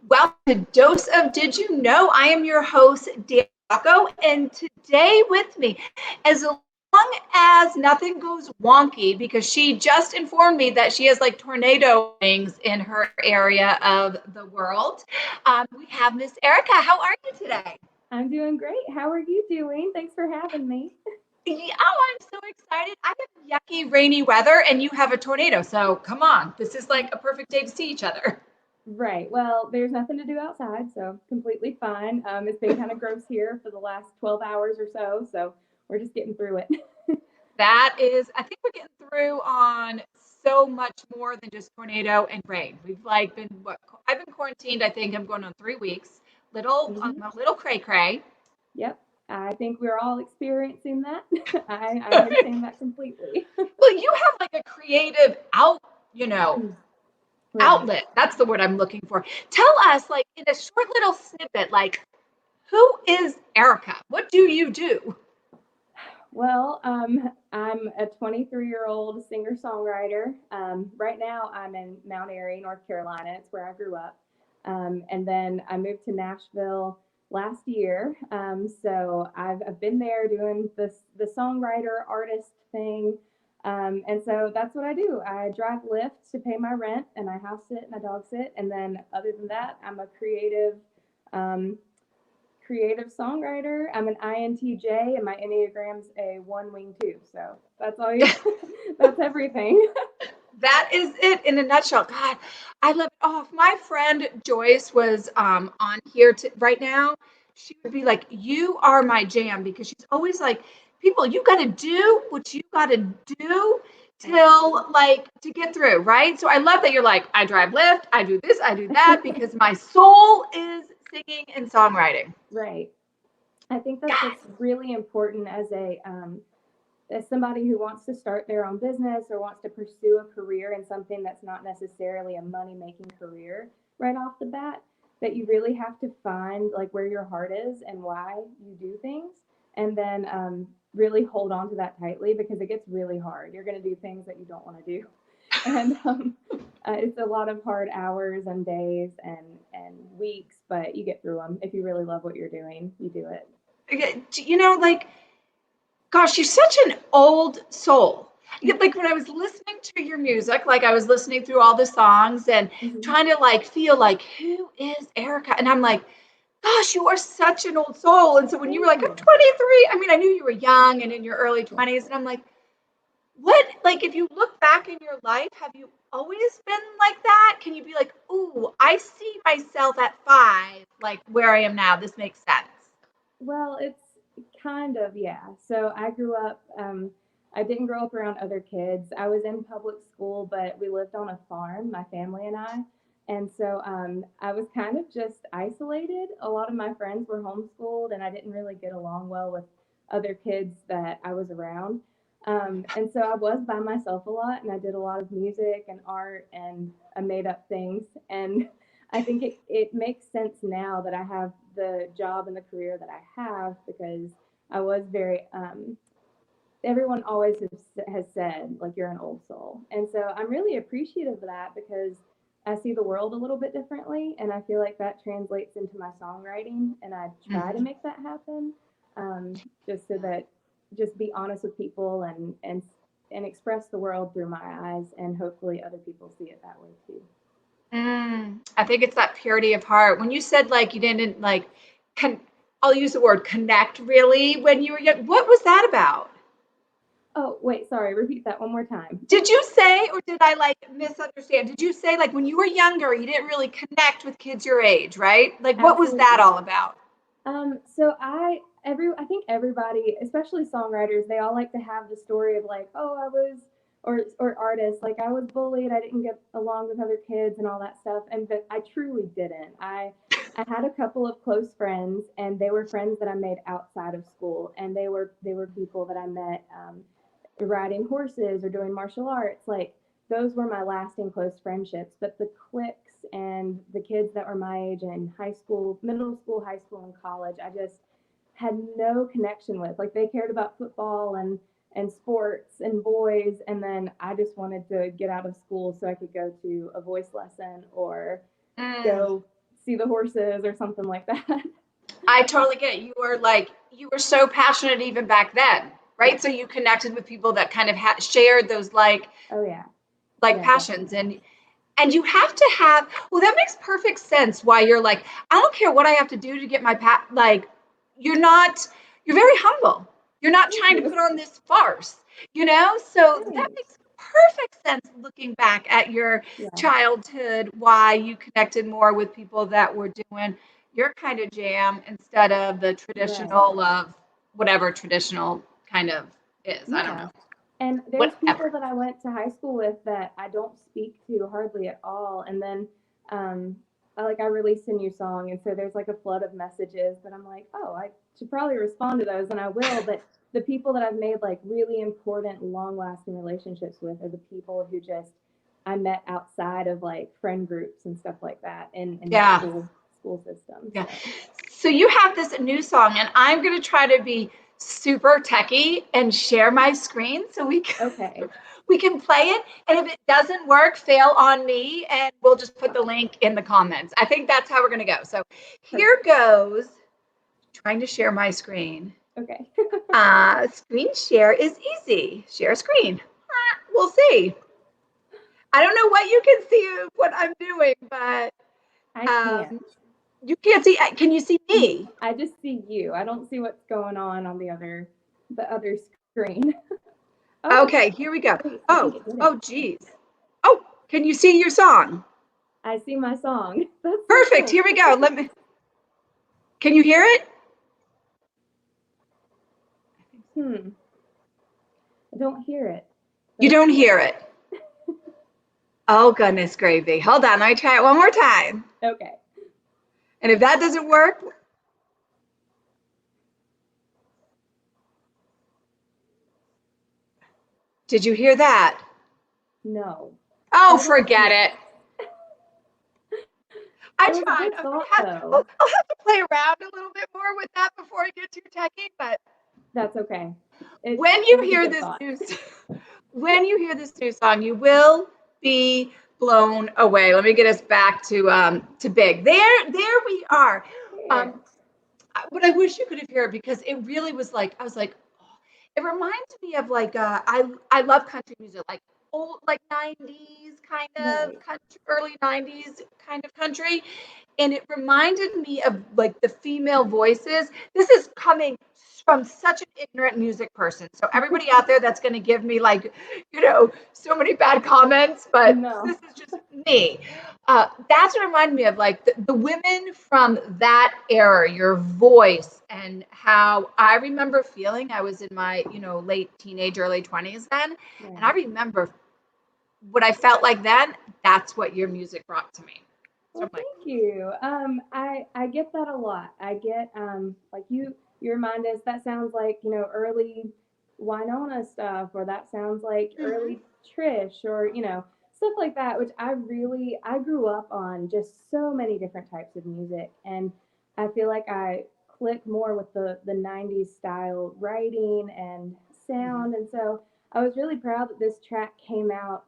Welcome to Dose of Did You Know? I am your host, Dan Rocco, and today with me, as long as nothing goes wonky, because she just informed me that she has like tornado wings in her area of the world, we have Miss Ericca. How are you today? I'm doing great. How are you doing? Thanks for having me. Yeah, oh, I'm so excited. I have yucky, rainy weather, and you have a tornado. So come on, this is like a perfect day to see each other. Right. Well, there's nothing to do outside, so completely fine. It's been kind of gross here for the last 12 hours or so we're just getting through it. That is, I think we're getting through on so much more than just tornado and rain. We've like been I've been quarantined. I think I'm going on 3 weeks. hmm A little cray cray. Yep. I think we're all experiencing that. I understand that completely. Well, you have like a creative you know, Right. outlet. That's the word I'm looking for. Tell us, like in a short little snippet, like who is Erica? What do you do? Well, I'm a 23-year-old singer-songwriter. Right now, I'm in Mount Airy, North Carolina. It's where I grew up. And then I moved to Nashville last year. So I've been there doing the songwriter artist thing. And so that's what I do. I drive Lyft to pay my rent, and I house sit and I dog sit. And then other than that, I'm a um, creative songwriter. I'm an INTJ, and my Enneagram's a one wing two. So that's all you. That's everything. That is it in a nutshell. God, I love it. Oh, if my friend Joyce was on here right now, she would be like, "You are my jam," because she's always like, "People, you got to do what you got to do till Absolutely. like to get through, right?" So I love that you're like, "I drive Lyft, I do this, I do that," because my soul is singing and songwriting. Right. I think that's Yes. what's really important as somebody who wants to start their own business or wants to pursue a career in something that's not necessarily a money making career right off the bat, that you really have to find like where your heart is and why you do things, and then really hold on to that tightly because it gets really hard. You're going to do things that you don't want to do, and it's a lot of hard hours and days and weeks, but you get through them. If you really love what you're doing, you do it. Okay, like gosh, you're such an old soul. Like when I was listening to your music, like I was listening through all the songs and Mhm. trying to like feel like who is Erica? And I'm like, gosh, you are such an old soul. And so when you were Thank like, I'm you. 23, I mean, I knew you were young and in your early Yeah. 20s. And I'm like, what, like, if you look back in your life, have you always been like that? Can you be like, ooh, I see myself at 5, like where I am now? This makes sense. Well, it's kind of, yeah. So I grew up, I didn't grow up around other kids. I was in public school, but we lived on a farm, my family and I. And so I was kind of just isolated. A lot of my friends were homeschooled, and I didn't really get along well with other kids that I was around. And so I was by myself a lot, and I did a lot of music and art, and I made up things. And I think it makes sense now that I have the job and the career that I have because I was very, everyone always has said, like, you're an old soul. And so I'm really appreciative of that because I see the world a little bit differently. And I feel like that translates into my songwriting. And I try to Mhm. make that happen just so that, just be honest with people and express the world through my eyes. And hopefully other people see it that way too. I think it's that purity of heart. When you said like you didn't like, con- I'll use the word connect really when you were young. What was that about? Oh, wait, sorry, repeat that one more time. Did you say, or did I like misunderstand? Did you say like when you were younger, you didn't really connect with kids your age, right? Like what was that Absolutely. all about? I think everybody, especially songwriters, they all like to have the story of like, oh, I was, or artists, like I was bullied, I didn't get along with other kids and all that stuff, and but I truly didn't. I had a couple of close friends, and they were friends that I made outside of school, and they were people that I met riding horses or doing martial arts. Like those were my lasting close friendships. But the cliques and the kids that were my age in high school, middle school, high school, and college, I just had no connection with. Like they cared about football and sports and boys, and then I just wanted to get out of school so I could go to a voice lesson or Mm. go see the horses or something like that. I totally get it. You were so passionate even back then, right? Yeah. So you connected with people that kind of shared those Oh yeah. like Yeah, passions, definitely. and you have to have, well, that makes perfect sense why you're like, I don't care what I have to do to get my you're not, you're very humble. You're not Thank trying to you. put on this farce, so that Thanks. makes perfect sense looking back at your Yeah. childhood, why you connected more with people that were doing your kind of jam instead of the Right. traditional of whatever traditional kind of is. I don't Yeah. know, And there's people whatever. that I went to high school with that I don't speak to hardly at all. And then I released a new song, and so there's like a flood of messages that I'm like, oh, I should probably respond to those, and I will. But the people that I've made like really important, long-lasting relationships with are the people who just I met outside of like friend groups and stuff like that in my Yeah. school system. Yeah. So So you have this new song, and I'm going to try to be super techie and share my screen so okay, we can play it. And if it doesn't work, fail on me, and we'll just put the link in the comments. I think that's how we're going to go. So here perfect. goes. Trying to share my screen. Okay. Screen share is easy. Share screen. We'll see. I don't know what you can see of what I'm doing, but I can't. um, you can't see. Can you see me? I just see you. I don't see what's going on the other screen. Oh, Okay, here we go. wait, I think Oh, it did it. oh, geez. Oh, can you see your song? I see my song. That's so Perfect. cool. Here we go. Can you hear it? Hmm. I don't hear it. You Let's don't see. hear it. Oh, goodness gravy. Hold on. Let me try it one more time. Okay. And if that doesn't work, did you hear that? No. Oh, I don't forget hear it. it. I It was a tried. good thought though. I'll have to play around a little bit more with that before I get too techie. But That's okay. when It you was a hear good this thought. when you hear this new song, you will be blown away. Let me get us back to big. There we are. Here. Um, but I wish you could have heard it because it really was like I was like, oh, it reminds me of I love country music, like old like 90s kind of Right. country, early 90s kind of country, and it reminded me of like the female voices. This is coming from such an ignorant music person. So everybody out there that's going to give me so many bad comments, but No. this is just me. That's what reminded me of like the women from that era, your voice and how I remember feeling. I was in my, late teenage, early 20s then. And I Right. remember what I felt like then. That's what your music brought to me. So I'm Well, like, thank you. I get that a lot. I get like you remind us that sounds like early Winona stuff, or that sounds like mm-hmm. early Trish, or stuff like that. Which I grew up on just so many different types of music, and I feel like I click more with the '90s style writing and Mm-hmm. sound, and so I was really proud that this track came out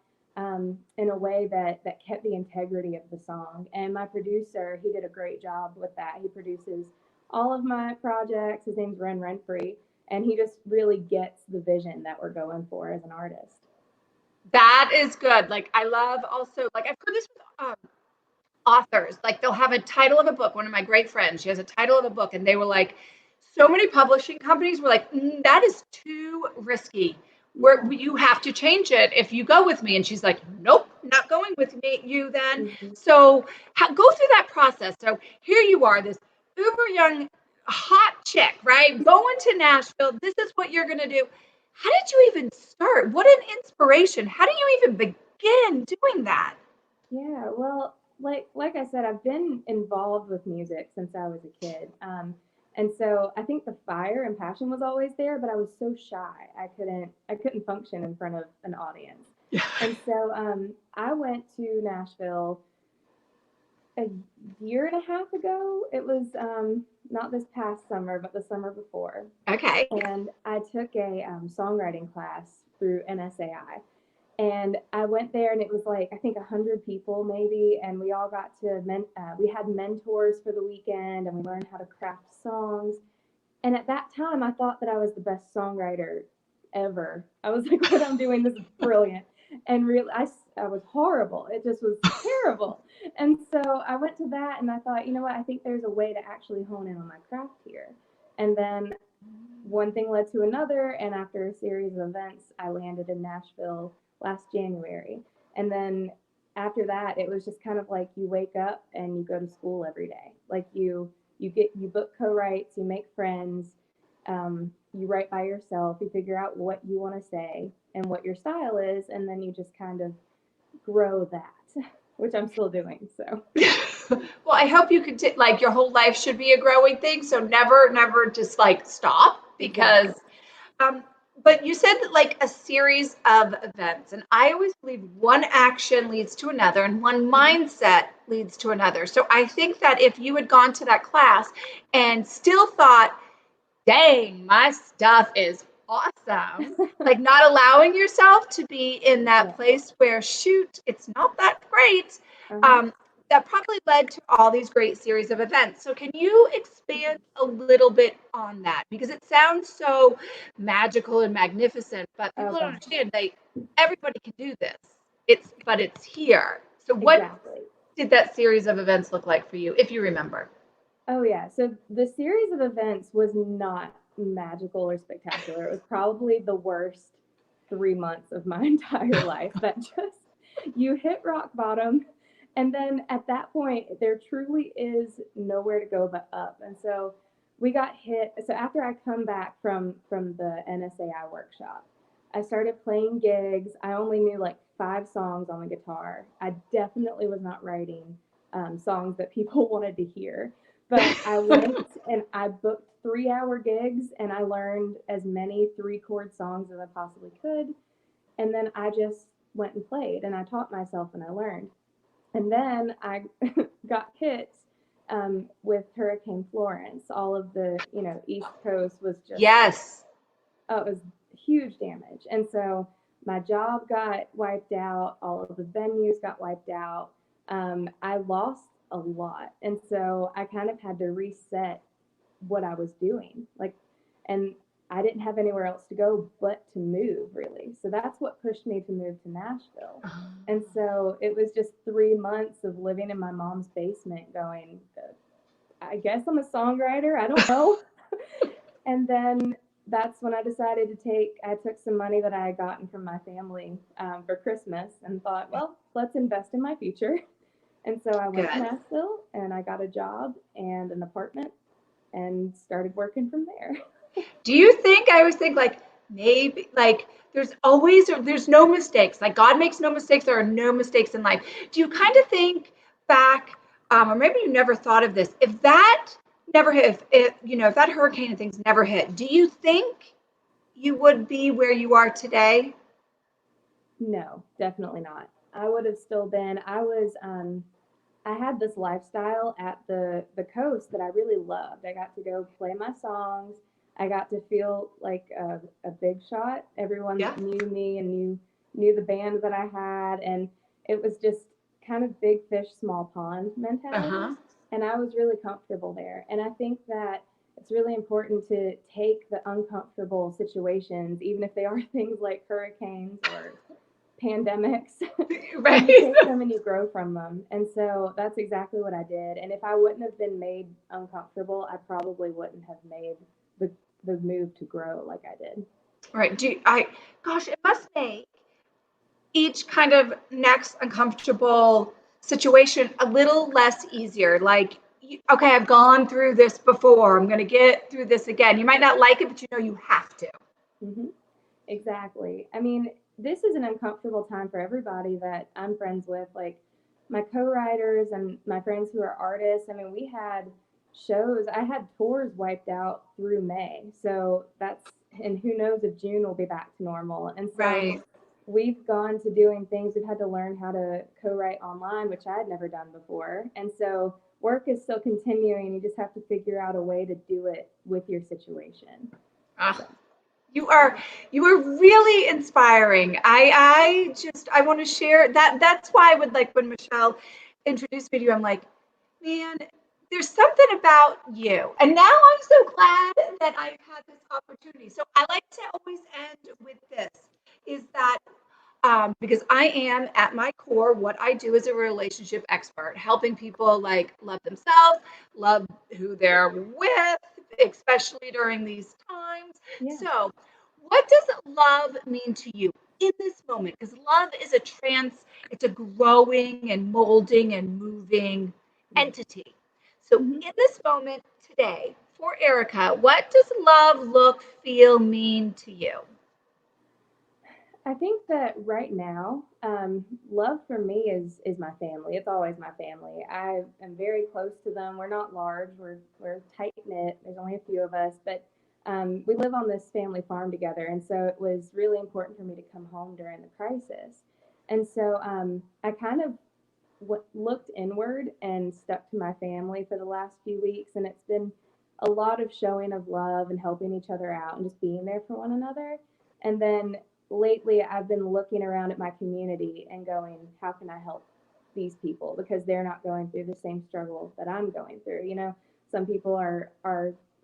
in a way that kept the integrity of the song. And my producer, he did a great job with that. He produces all of my projects. His name's Ren Renfrey, and he just really gets the vision that we're going for as an artist. That is good. Like I love also like I've heard this with authors. Like they'll have a title of a book. One of my great friends, she has a title of a book, and they were like, so many publishing companies were like, that is too risky. Where Yeah. you have to change it if you go with me. And she's like, nope, not going with me. You then. Mm-hmm. So go through that process. So here you are, this uber young, hot chick, right? Going to Nashville. This is what you're gonna do. How did you even start? What an inspiration. How do you even begin doing that? Yeah, well, like I said, I've been involved with music since I was a kid, and so I think the fire and passion was always there, but I was so shy I couldn't function in front of an audience, Yeah. and so I went to Nashville a year and a half ago. It was not this past summer, but the summer before, Okay. and I took a songwriting class through NSAI, And I went there, and it was like, I think 100 people maybe, and we all got to we had mentors for the weekend, and we learned how to craft songs. And at that time, I thought that I was the best songwriter ever. I was like, what I'm doing, this is brilliant. And really, I was horrible. It just was terrible. And so I went to that, and I thought, you know what, I think there's a way to actually hone in on my craft here. And then one thing led to another, and after a series of events, I landed in Nashville last January. And then after that, it was just kind of like you wake up and you go to school every day. Like you book co-writes, you make friends, you write by yourself, you figure out what you want to say and what your style is, and then you just kind of grow that, which I'm still doing. So Well, I hope you could like your whole life should be a growing thing. So never just like stop because, exactly. um, but you said that like a series of events, and I always believe one action leads to another and one Mm-hmm. mindset leads to another. So I think that if you had gone to that class and still thought, dang, my stuff is awesome. Like not allowing yourself to be in Yeah. that place where, shoot, it's not that great. Uh-huh. Um, that probably led to all these great series of events. So, can you expand a little bit on that? Because it sounds so magical and magnificent, but Oh people don't gosh. understand they everybody can do this. It's here. So, what Exactly. did that series of events look like for you, if you remember? Oh yeah. So the series of events was not magical or spectacular. It was probably the worst 3 months of my entire life. That just you hit rock bottom, and then at that point there truly is nowhere to go but up. And so we got hit. So after I come back from the NSAI workshop, I started playing gigs. I only knew like 5 songs on the guitar. I definitely was not writing songs that people wanted to hear. But I went and I booked 3-hour gigs, and I learned as many 3-chord songs as I possibly could. And then I just went and played, and I taught myself, and I learned. And then I got hit with Hurricane Florence. All of the, East Coast was just, Yes. oh, it was huge damage. And so my job got wiped out, all of the venues got wiped out. I lost a lot. And so I kind of had to reset what I was doing. Like, and I didn't have anywhere else to go but to move, really. So that's what pushed me to move to Nashville. And so it was just 3 months of living in my mom's basement going, I guess I'm a songwriter. I don't know. And then that's when I took some money that I had gotten from my family for Christmas and thought, well, let's invest in my future. And so I went to Good. Nashville and I got a job and an apartment and started working from there. Do you think, I always think like maybe like there's no mistakes. Like God makes no mistakes. There are no mistakes in life. Do you kind of think back, or maybe you never thought of this, if that never hit, if that hurricane and things never hit, do you think you would be where you are today? No, definitely not. I would have still been. I had this lifestyle at the coast that I really loved. I got to go play my songs. I got to feel like a big shot. Everyone Yeah. that knew me and knew the band that I had, and it was just kind of big fish, small pond mentality. Uh-huh. And I was really comfortable there. And I think that it's really important to take the uncomfortable situations, even if they are things like hurricanes or pandemics, and you Right. take them and you grow from them. And so that's exactly what I did. And if I wouldn't have been made uncomfortable, I probably wouldn't have made the the move to grow like I did. Right. Gosh, it must make each kind of next uncomfortable situation a little less easier. Like, okay, I've gone through this before. I'm going to get through this again. You might not like it, but you know you have to. Hmm. Exactly. I mean, this is an uncomfortable time for everybody that I'm friends with, like my co-writers and my friends who are artists. I mean, we had shows, I had tours wiped out through May. So and who knows if June will be back to normal. And so Right. we've gone to doing things, we've had to learn how to co-write online, which I had never done before. And so work is still continuing. You just have to figure out a way to do it with your situation. Ah, So You are really inspiring. I want to share that. That's why I would like when Michelle introduced me to you, I'm like, man, there's something about you. And now I'm so glad that I've had this opportunity. So I like to always end with this is that because I am at my core, what I do is a relationship expert, helping people like love themselves, love who they're with, especially during these times. Yeah. So, what does love mean to you in this moment? Because love is it's a growing and molding and moving Yeah. entity. So, Hmm. in this moment today, for Ericca, what does love, look, feel mean to you? I think that right now, love for me is my family. It's always my family. I am very close to them. We're not large. We're tight knit. There's only a few of us, but we live on this family farm together, and so it was really important for me to come home during the crisis. And so I kind of looked inward and stuck to my family for the last few weeks, and it's been a lot of showing of love and helping each other out and just being there for one another. And then lately, I've been looking around at my community and going, how can I help these people because they're not going through the same struggle that I'm going through. Some people are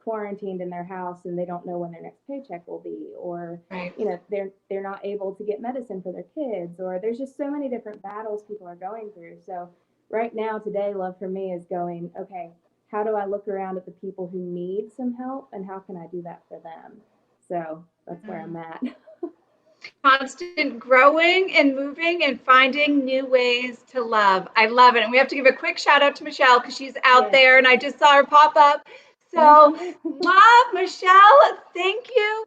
quarantined in their house and they don't know when their next paycheck will be, or Right. they're not able to get medicine for their kids, or there's just so many different battles people are going through. So right now today, love for me is going, okay, how do I look around at the people who need some help and how can I do that for them? So that's where I'm at. Constant growing and moving and finding new ways to love. I love it. And we have to give a quick shout out to Michelle because she's out Yes. there and I just saw her pop up. Thank So, you. love, Michelle. Thank you.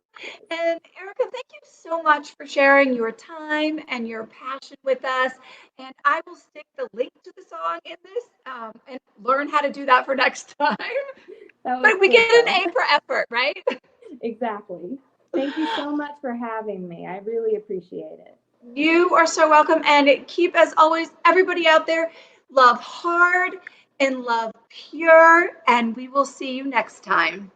And Ericca, thank you so much for sharing your time and your passion with us. And I will stick the link to the song in this and learn how to do that for next time. That was But we cool get though. an A for effort, right? Exactly. Thank you so much for having me. I really appreciate it. You are so welcome. And keep, as always, everybody out there, love hard and love pure. And we will see you next time.